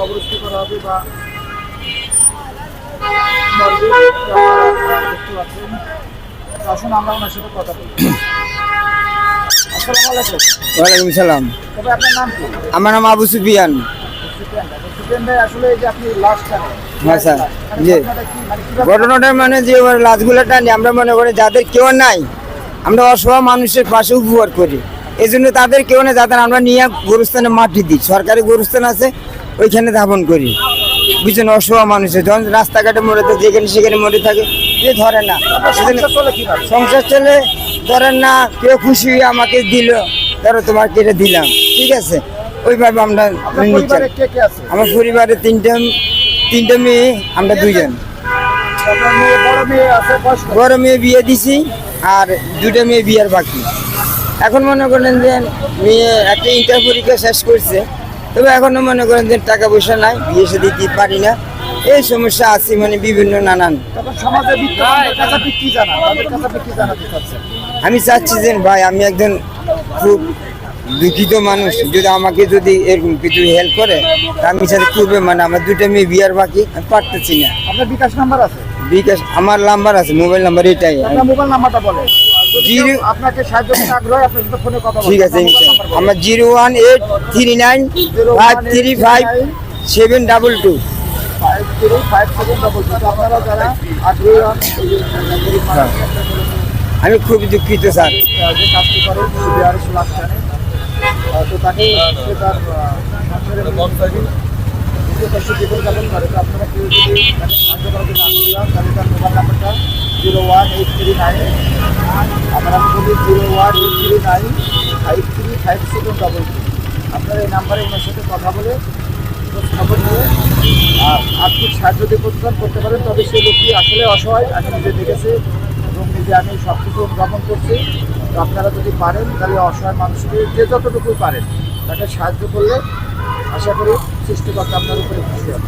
অবরোধ করা হবে বা আসুন আমরা ওনার সাথে কথা বলি। আসসালামু আলাইকুম। ওয়ালাইকুম সালাম। তবে আপনার নাম কি? আমার নাম আবু সুফিয়ান। সুফিয়ান ভাই, আসলে এই যে আপনি লাশটা হ্যাঁ স্যার, জি। ঘটনাটা মানে যে ওর লাশগুলো টানি, আমরা মনে করি যাদের কেউ নাই, আমরা অসহায় মানুষের পাশে উপকার করি। এই জন্য তাদের কেউ নেই, যাদের আমরা নিয়ে গোরস্থানে মাটি দিই, সরকারি গোরস্থান আছে ওইখানে দাফন করি। বুঝছেন, অসহায় মানুষের যখন রাস্তাঘাটে মরে থাকে, যেখানে সেখানে মরে থাকে, এ ধরে না। সংসার চলে, ধরেন না, কেউ খুশি হয়ে আমাকে দিল, ধরো তোমার কেটে দিলাম, ঠিক আছে, ওইভাবে আমরা নিচ্ছি। আমার পরিবারে তিনটা মেয়ে, আমরা দুইজন। বড় মেয়ে বিয়ে দিছি আর দুটো মেয়ে বিয়ের বাকি। এখন মনে করেন যে মেয়ে একটা ইন্টার পরীক্ষা শেষ করছে, তবে এখনো মনে করেন যে টাকা পয়সা নাই, বিয়ে সাথে দিতে পারি না, এই সমস্যা আছে মানে বিভিন্ন নানান। আমি চাচ্ছি যে ভাই, আমি একজন খুব দুঃখিত মানুষ, যদি আমাকে যদি এরকম কিছু হেল্প করে, আমি সাথে খুবই মানে আমার দুটো মেয়ে বিয়ার বাকি, আমি পারতেছি না। আপনার বিকাশ নাম্বার আছে? বিকাশ আমার নাম্বার আছে, মোবাইল নাম্বার এটাই। মোবাইল নাম্বারটা বলেন। আপনাকে সাহায্য করতে আগ্রহী, আপনার সাথে ফোনে কথা বলুন। ঠিক আছে, আমার 01839535722। আপনারা যারা আগ্রহী হন, আমি খুব দুঃখিত স্যার। যে কাজটি করেন বিহারের লাস্টানে, তো তাকে তার কষ্ট জীবনযাপন করে, তো আপনারা কেউ যদি সাহায্য করার জন্য আগ্রহী হন, তাহলে তার মোবাইল নাম্বারটা 01839, আমরা বলি 01839535722। আপনারা এই নাম্বারে ওনার সাথে কথা বলে খবর নিয়ে আর্থিক সাহায্য যদি করতে পারেন, তবে সেই লোকটি আসলে অসহায়, আমি নিজে দেখেছি এবং নিজে আমি সব কিছু অনুধাবন করছি। তো আপনারা যদি পারেন, তাহলে অসহায় মানুষকে যে যতটুকু পারেন তাকে সাহায্য করলে আশা করি সৃষ্টিকর্তা আপনার উপরে খুশি হবে।